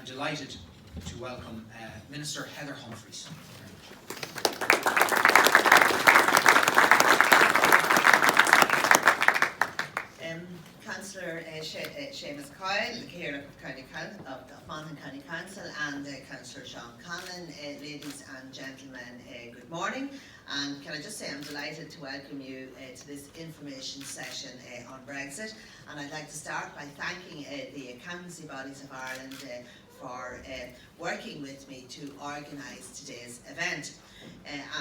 I'm delighted to welcome Minister Heather Humphreys. Councillor Seamus Coyle, the Chair of Monaghan County Council, and Councillor Sean Conlon, ladies and gentlemen, good morning. And can I just say I'm delighted to welcome you to this information session on Brexit. And I'd like to start by thanking the accountancy bodies of Ireland for working with me to organise today's event.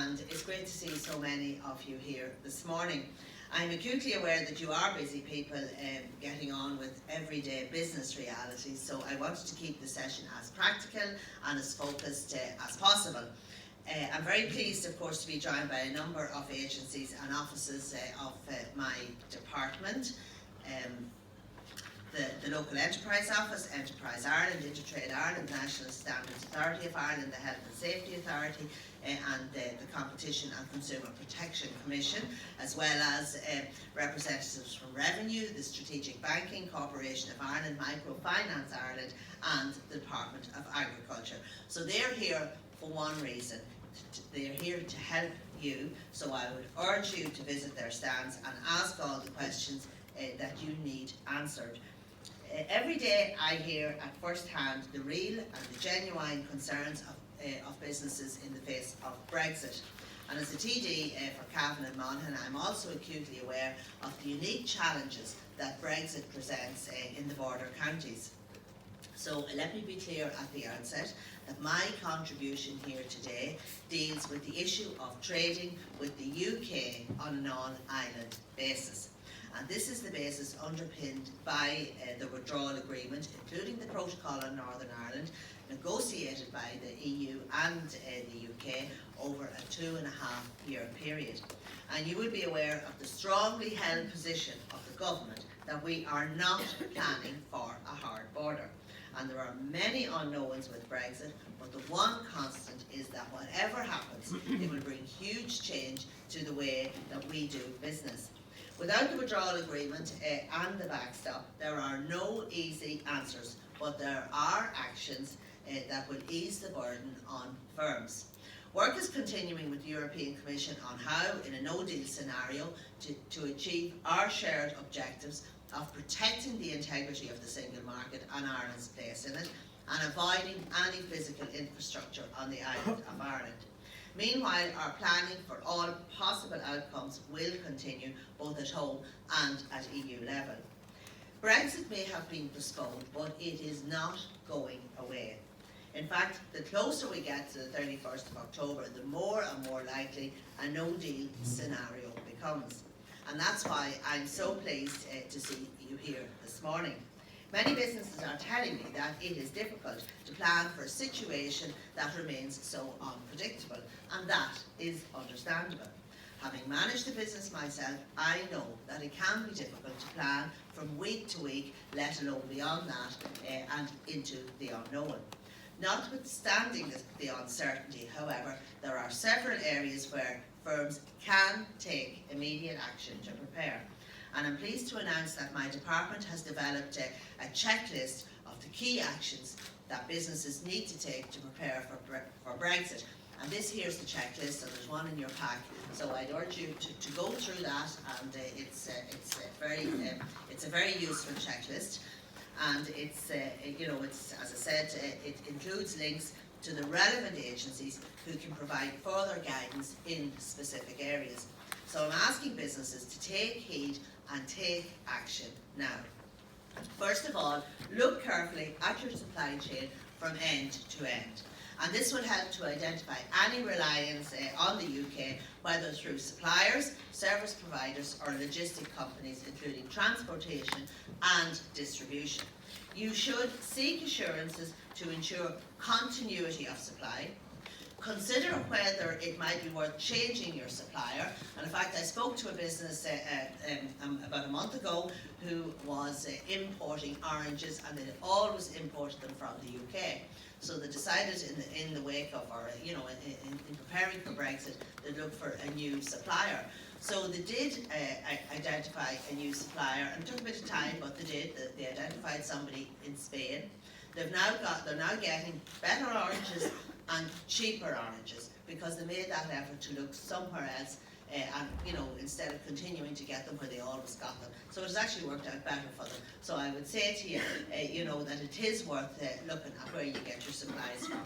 And it's great to see so many of you here this morning. I'm acutely aware that you are busy people getting on with everyday business realities, so I wanted to keep the session as practical and as focused as possible. I'm very pleased, of course, to be joined by a number of agencies and offices of my department. The Local Enterprise Office, Enterprise Ireland, Intertrade Ireland, the National Standards Authority of Ireland, the Health and Safety Authority, and the Competition and Consumer Protection Commission, as well as representatives from Revenue, the Strategic Banking Corporation of Ireland, Microfinance Ireland, and the Department of Agriculture. So they're here for one reason. They're here to help you, so I would urge you to visit their stands and ask all the questions that you need answered. Every day I hear at first hand the real and the genuine concerns of businesses in the face of Brexit. And as a TD for Cavan and Monaghan, I'm also acutely aware of the unique challenges that Brexit presents in the border counties. So let me be clear at the outset that my contribution here today deals with the issue of trading with the UK on a non-island basis. And this is the basis underpinned by the withdrawal agreement, including the protocol on Northern Ireland, negotiated by the EU and the UK over a 2.5-year period. And you will be aware of the strongly held position of the government that we are not planning for a hard border. And there are many unknowns with Brexit, but the one constant is that whatever happens, it will bring huge change to the way that we do business. Without the withdrawal agreement and the backstop, there are no easy answers, but there are actions that will ease the burden on firms. Work is continuing with the European Commission on how, in a no-deal scenario, to achieve our shared objectives of protecting the integrity of the single market and Ireland's place in it, and avoiding any physical infrastructure on the island of Ireland. Meanwhile, our planning for all possible outcomes will continue both at home and at EU level. Brexit may have been postponed, but it is not going away. In fact, the closer we get to the 31st of October, the more and more likely a no-deal scenario becomes. And that's why I'm so pleased to see you here this morning. Many businesses are telling me that it is difficult to plan for a situation that remains so unpredictable, and that is understandable. Having managed the business myself, I know that it can be difficult to plan from week to week, let alone beyond that, and into the unknown. Notwithstanding the uncertainty, however, there are several areas where firms can take immediate action to prepare. And I'm pleased to announce that my department has developed a checklist of the key actions that businesses need to take to prepare for Brexit. And this here's the checklist, and there's one in your pack. So I'd urge you to go through that, and it's a very useful checklist. And it's as I said, it includes links to the relevant agencies who can provide further guidance in specific areas. So I'm asking businesses to take heed and take action now. First of all, look carefully at your supply chain from end to end. And this will help to identify any reliance on the UK, whether through suppliers, service providers or logistic companies, including transportation and distribution. You should seek assurances to ensure continuity of supply. Consider whether it might be worth changing your supplier. And in fact, I spoke to a business about a month ago who was importing oranges, and they had always imported them from the UK. So they decided in the wake of, or in preparing for Brexit, they'd look for a new supplier. So they did identify a new supplier, and it took a bit of time, but they did. They identified somebody in Spain. They're now getting better oranges and cheaper oranges because they made that effort to look somewhere else, and instead of continuing to get them where they always got them. So it has actually worked out better for them. So I would say to you, that it is worth looking at where you get your supplies from.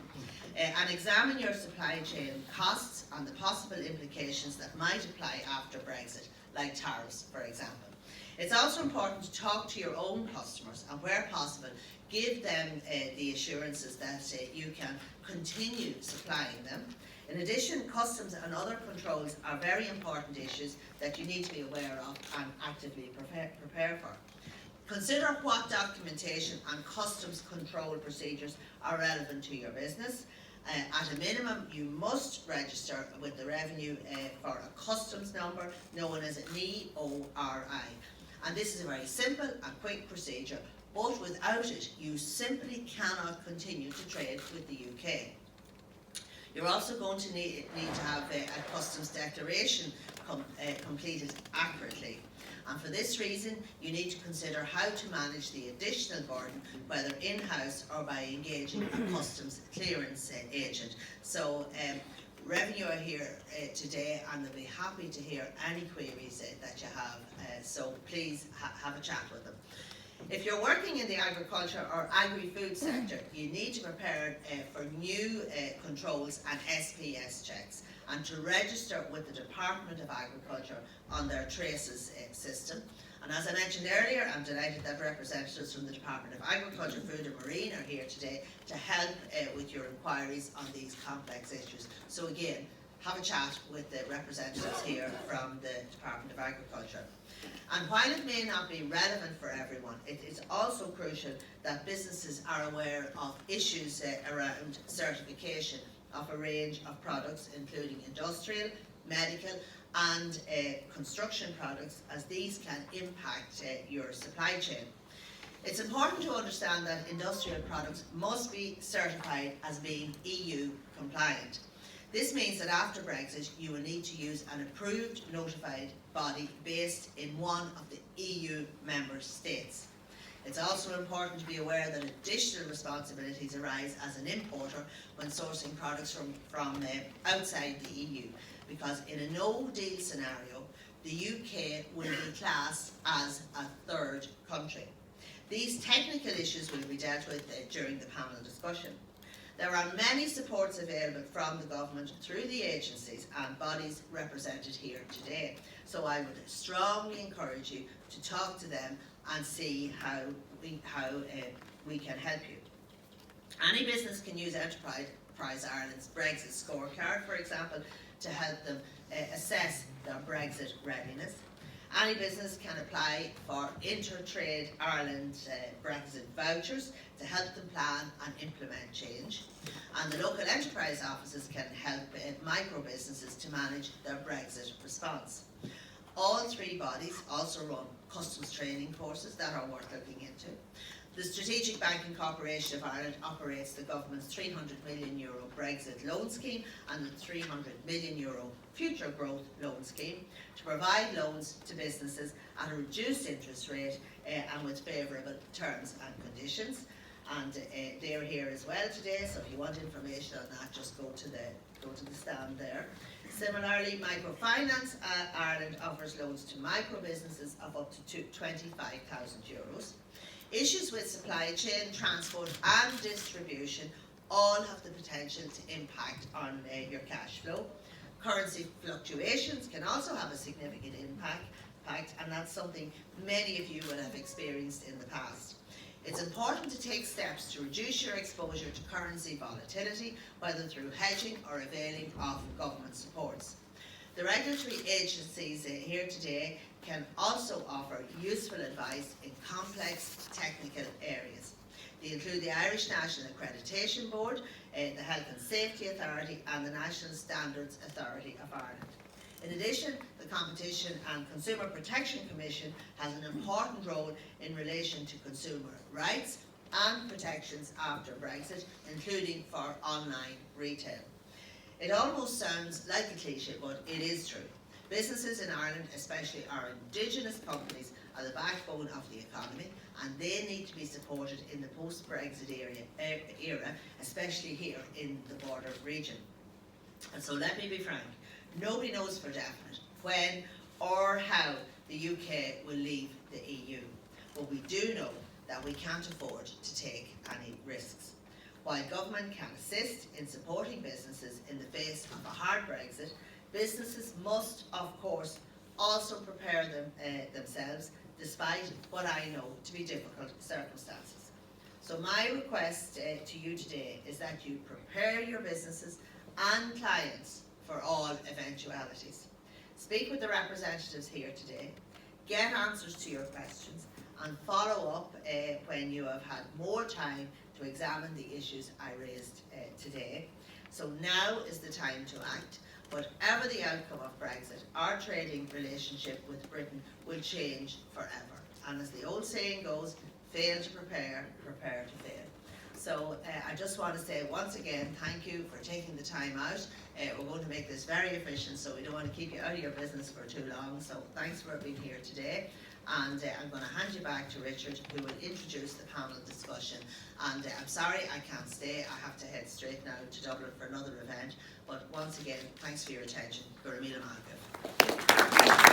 And examine your supply chain costs and the possible implications that might apply after Brexit, like tariffs, for example. It's also important to talk to your own customers and, where possible, give them the assurances that you can continue supplying them. In addition, customs and other controls are very important issues that you need to be aware of and actively prepare for. Consider what documentation and customs control procedures are relevant to your business. At a minimum, you must register with the revenue for a customs number known as an EORI. And this is a very simple and quick procedure, but without it, you simply cannot continue to trade with the UK. You're also going to need to have a customs declaration completed accurately. And for this reason, you need to consider how to manage the additional burden, whether in-house or by engaging a customs clearance agent. So Revenue are here today, and they'll be happy to hear any queries that you have. So please have a chat with them. If you're working in the agriculture or agri-food sector, you need to prepare for new controls and SPS checks, and to register with the Department of Agriculture on their traces system. And as I mentioned earlier, I'm delighted that representatives from the Department of Agriculture, Food and Marine are here today to help with your inquiries on these complex issues. So again, have a chat with the representatives here from the Department of Agriculture. And while it may not be relevant for everyone, it is also crucial that businesses are aware of issues around certification of a range of products, including industrial, medical and construction products, as these can impact your supply chain. It's important to understand that industrial products must be certified as being EU compliant. This means that after Brexit, you will need to use an approved notified body based in one of the EU member states. It's also important to be aware that additional responsibilities arise as an importer when sourcing products from outside the EU, because in a no-deal scenario, the UK will be classed as a third country. These technical issues will be dealt with during the panel discussion. There are many supports available from the government through the agencies and bodies represented here today. So I would strongly encourage you to talk to them and see how we can help you. Any business can use Enterprise Ireland's Brexit scorecard, for example, to help them assess their Brexit readiness. Any business can apply for Intertrade Ireland Brexit vouchers to help them plan and implement change. And the local enterprise offices can help micro businesses to manage their Brexit response. All three bodies also run customs training courses that are worth looking into. The Strategic Banking Corporation of Ireland operates the government's €300 million Brexit loan scheme and the €300 million Future Growth Loan Scheme to provide loans to businesses at a reduced interest rate and with favourable terms and conditions. And they're here as well today, so if you want information on that, just go to the stand there. Similarly, Microfinance Ireland offers loans to micro businesses of up to €25,000. Issues with supply chain, transport and distribution all have the potential to impact on your cash flow. Currency fluctuations can also have a significant impact, and that's something many of you will have experienced in the past. It's important to take steps to reduce your exposure to currency volatility, whether through hedging or availing of government supports. The regulatory agencies here today can also offer useful advice in complex technical areas. They include the Irish National Accreditation Board, the Health and Safety Authority and the National Standards Authority of Ireland. In addition, the Competition and Consumer Protection Commission has an important role in relation to consumer rights and protections after Brexit, including for online retail. It almost sounds like a cliche, but it is true. Businesses in Ireland, especially our indigenous companies, are the backbone of the economy, and they need to be supported in the post-Brexit era, especially here in the border region. And so let me be frank, nobody knows for definite when or how the UK will leave the EU, but we do know that we can't afford to take any risks. While government can assist in supporting businesses in the face of a hard Brexit, businesses must, of course, also prepare themselves despite what I know to be difficult circumstances. So my request to you today is that you prepare your businesses and clients for all eventualities. Speak with the representatives here today, get answers to your questions, and follow up when you have had more time to examine the issues I raised today. So now is the time to act. Whatever the outcome of Brexit, our trading relationship with Britain will change forever. And as the old saying goes, fail to prepare, prepare to fail. So I just want to say once again, thank you for taking the time out. We're going to make this very efficient, so we don't want to keep you out of your business for too long. So thanks for being here today. And I'm going to hand you back to Richard, who will introduce the panel discussion. And I'm sorry I can't stay. I have to head straight now to Dublin for another event. But once again, thanks for your attention. Go Ramila Malcolm.